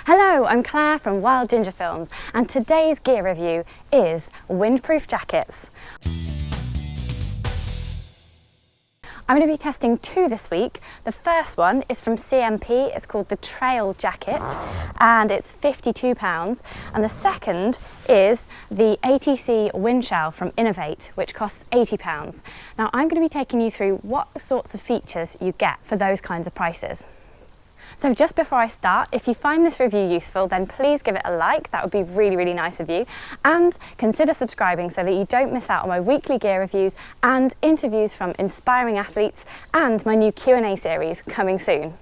Hello, I'm Claire from Wild Ginger Films, and today's gear review is windproof jackets. I'm going to be testing two this week. The first one is from CMP, it's called the Trail Jacket and it's £52, and the second is the ATC Windshell from Inov8, which costs £80. Now I'm going to be taking you through what sorts of features you get for those kinds of prices. So just before I start, if you find this review useful, then please give it a like. That would be really nice of you. And consider subscribing so that you don't miss out on my weekly gear reviews and interviews from inspiring athletes and my new Q&A series coming soon.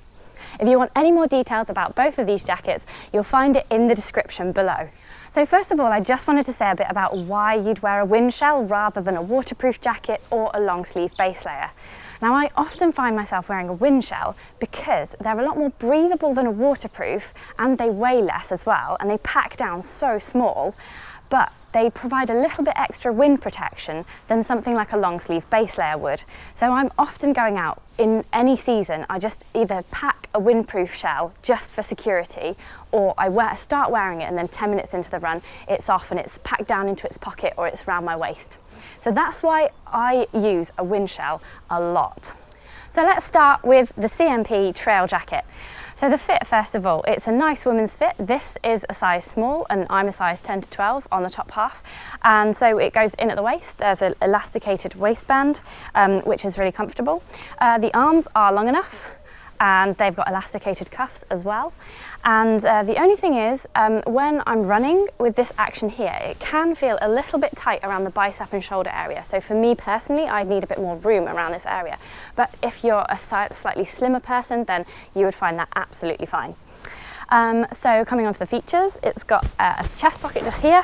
If you want any more details about both of these jackets, you'll find it in the description below. So first of all, I just wanted to say a bit about why you'd wear a windshell rather than a waterproof jacket or a long sleeve base layer. Now I often find myself wearing a windshell because they're a lot more breathable than a waterproof, and they weigh less as well, and they pack down so small, but they provide a little bit extra wind protection than something like a long sleeve base layer would. So I'm often going out in any season, I just either pack a windproof shell just for security, or I start wearing it and then 10 minutes into the run it's off and it's packed down into its pocket or it's around my waist. So that's why I use a windshell a lot. So let's start with the CMP Trail Jacket. So the fit, first of all, it's a nice women's fit. This is a size small and I'm a size 10 to 12 on the top half. And so it goes in at the waist. There's an elasticated waistband, which is really comfortable. The arms are long enough and they've got elasticated cuffs as well. And the only thing is, when I'm running with this action here, it can feel a little bit tight around the bicep and shoulder area. So for me personally, I need a bit more room around this area. But if you're a slightly slimmer person, then you would find that absolutely fine. So coming on to the features, it's got a chest pocket just here.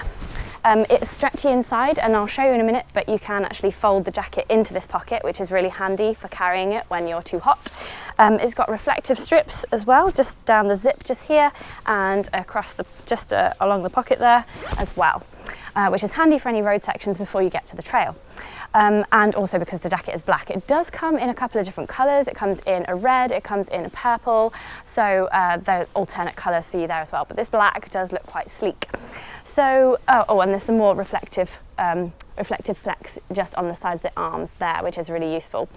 It's stretchy inside, and I'll show you in a minute, but you can actually fold the jacket into this pocket, which is really handy for carrying it when you're too hot. It's got reflective strips as well, just down the zip just here and across just along the pocket there as well, which is handy for any road sections before you get to the trail. And also because the jacket is black. It does come in a couple of different colours. It comes in a red, it comes in a purple, so there are alternate colours for you there as well, but this black does look quite sleek. So, and there's some more reflective flecks just on the sides of the arms there, which is really useful.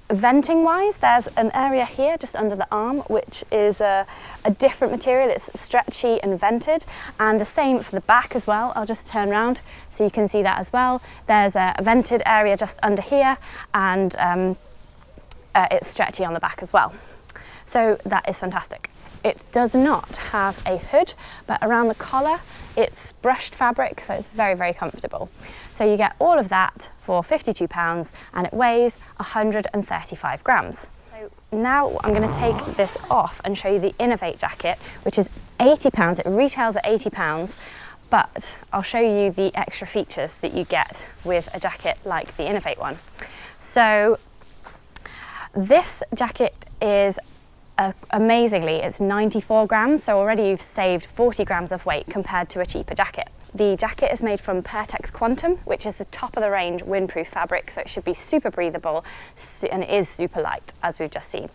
Venting wise, there's an area here just under the arm, which is a different material. It's stretchy and vented, and the same for the back as well. I'll just turn around so you can see that as well. There's a vented area just under here, and it's stretchy on the back as well. So that is fantastic. It does not have a hood, but around the collar it's brushed fabric, so it's very comfortable. So you get all of that for £52 and it weighs 135 grams. So now I'm going to take this off and show you the Inov8 jacket, which is £80. It retails at £80, but I'll show you the extra features that you get with a jacket like the Inov8 one. So this jacket is amazingly, it's 94 grams, so already you've saved 40 grams of weight compared to a cheaper jacket. The jacket is made from Pertex Quantum, which is the top of the range windproof fabric, so it should be super breathable and it is super light, as we've just seen.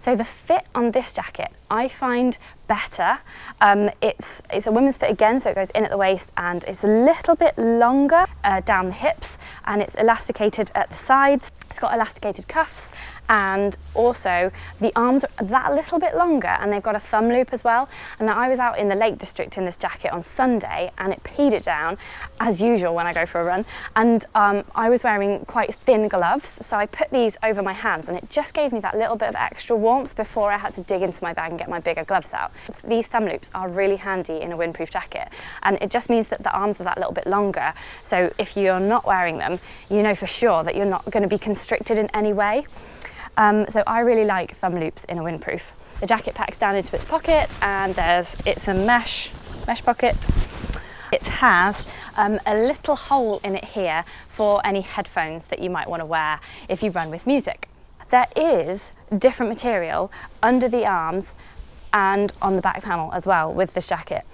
So the fit on this jacket I find better. It's a women's fit again, so it goes in at the waist and it's a little bit longer down the hips, and it's elasticated at the sides. It's got elasticated cuffs, and also the arms are that little bit longer, and they've got a thumb loop as well. And I was out in the Lake District in this jacket on Sunday and it peed it down, as usual when I go for a run, and I was wearing quite thin gloves, so I put these over my hands and it just gave me that little bit of extra warmth before I had to dig into my bag and get my bigger gloves out. These thumb loops are really handy in a windproof jacket, and it just means that the arms are that little bit longer, so if you're not wearing them, you know for sure that you're not going to be constricted in any way. So I really like thumb loops in a windproof. The jacket packs down into its pocket, and it's a mesh pocket. It has a little hole in it here for any headphones that you might want to wear if you run with music. There is different material under the arms and on the back panel as well with this jacket.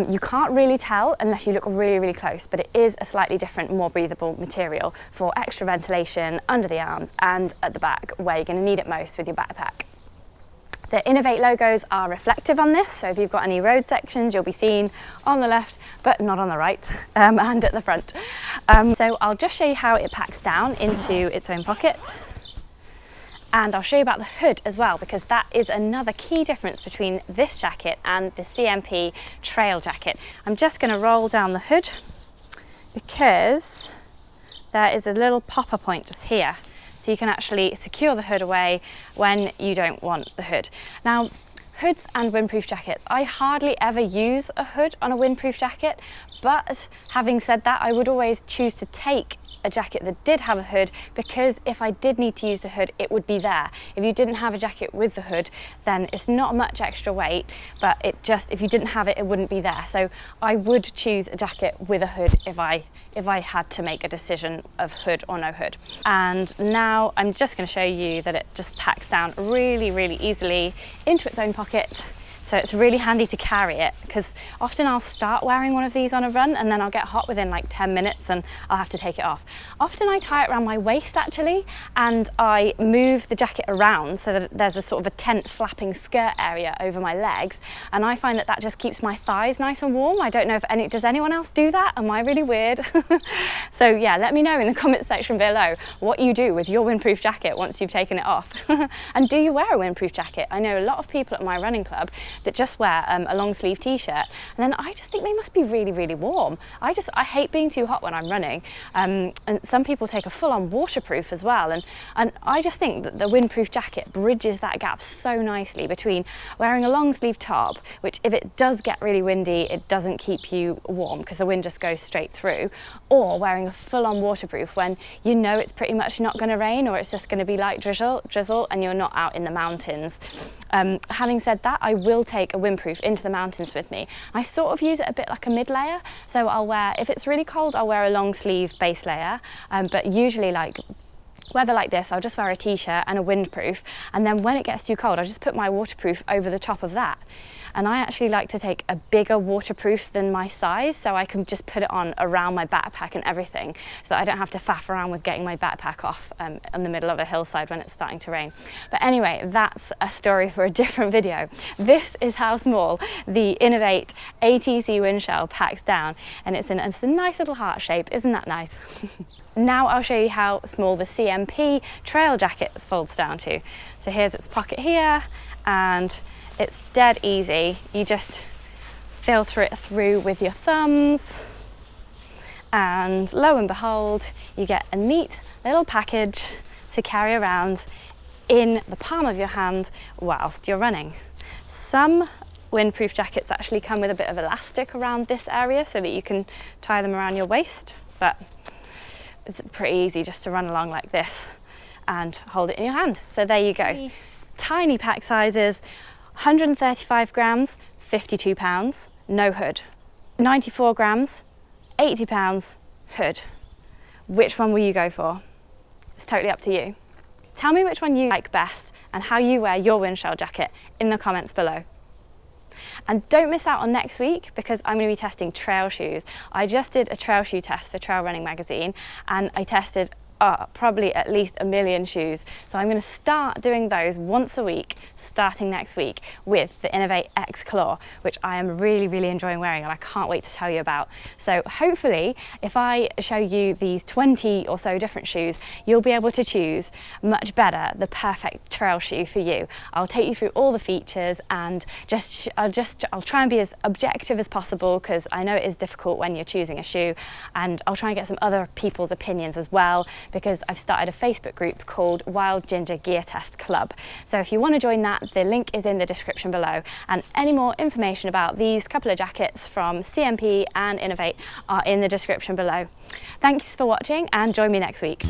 You can't really tell unless you look really close, but it is a slightly different, more breathable material for extra ventilation under the arms and at the back, where you're going to need it most with your backpack. The Inov8 logos are reflective on this, so if you've got any road sections, you'll be seen on the left, but not on the right, and at the front. So I'll just show you how it packs down into its own pocket. And I'll show you about the hood as well, because that is another key difference between this jacket and the CMP trail jacket. I'm just going to roll down the hood because there is a little popper point just here. So you can actually secure the hood away when you don't want the hood. Now, hoods and windproof jackets, I hardly ever use a hood on a windproof jacket, but having said that, I would always choose to take a jacket that did have a hood, because if I did need to use the hood, it would be there. If you didn't have a jacket with the hood, then it's not much extra weight, but if you didn't have it, it wouldn't be there. So I would choose a jacket with a hood if I had to make a decision of hood or no hood. And now I'm just going to show you that it just packs down really, really easily into its own pocket. So it's really handy to carry it, because often I'll start wearing one of these on a run and then I'll get hot within like 10 minutes and I'll have to take it off. Often I tie it around my waist actually, and I move the jacket around so that there's a sort of a tent flapping skirt area over my legs, and I find that that just keeps my thighs nice and warm. I don't know if does anyone else do that? Am I really weird? So yeah, let me know in the comments section below what you do with your windproof jacket once you've taken it off. And do you wear a windproof jacket? I know a lot of people at my running club that just wear a long sleeve t-shirt, and then I just think they must be really, really warm. I hate being too hot when I'm running, and some people take a full-on waterproof as well, and I just think that the windproof jacket bridges that gap so nicely between wearing a long sleeve top, which if it does get really windy, it doesn't keep you warm because the wind just goes straight through, or wearing a full-on waterproof when you know it's pretty much not going to rain, or it's just going to be light drizzle and you're not out in the mountains. Having said that, I will take a windproof into the mountains with me. I sort of use it a bit like a mid layer, so I'll wear, if it's really cold, I'll wear a long sleeve base layer, but usually like weather like this, I'll just wear a t-shirt and a windproof, and then when it gets too cold, I'll just put my waterproof over the top of that. And I actually like to take a bigger waterproof than my size, so I can just put it on around my backpack and everything, so that I don't have to faff around with getting my backpack off in the middle of a hillside when it's starting to rain. But anyway, that's a story for a different video. This is how small the Inov8 ATC wind shell packs down, and it's a nice little heart shape. Isn't that nice? Now I'll show you how small the CMP trail jacket folds down to. So here's its pocket here, and it's dead easy. You just filter it through with your thumbs, and lo and behold, you get a neat little package to carry around in the palm of your hand whilst you're running. Some windproof jackets actually come with a bit of elastic around this area so that you can tie them around your waist, but it's pretty easy just to run along like this and hold it in your hand. So there you go. Tiny pack sizes, 135 grams, 52 pounds, no hood. 94 grams, 80 pounds, hood. Which one will you go for? It's totally up to you. Tell me which one you like best and how you wear your windshell jacket in the comments below. And don't miss out on next week, because I'm going to be testing trail shoes. I just did a trail shoe test for Trail Running magazine, and I tested probably at least 1 million shoes. So I'm going to start doing those once a week starting next week with the Inov8 X Claw, which I am really, really enjoying wearing, and I can't wait to tell you about. So hopefully if I show you these 20 or so different shoes, you'll be able to choose much better the perfect trail shoe for you. I'll take you through all the features, and I'll try and be as objective as possible, because I know it is difficult when you're choosing a shoe, and I'll try and get some other people's opinions as well, because I've started a Facebook group called Wild Ginger Gear Test Club. So if you want to join that, the link is in the description below, and any more information about these couple of jackets from CMP and Inov8 are in the description below. Thanks for watching, and join me next week.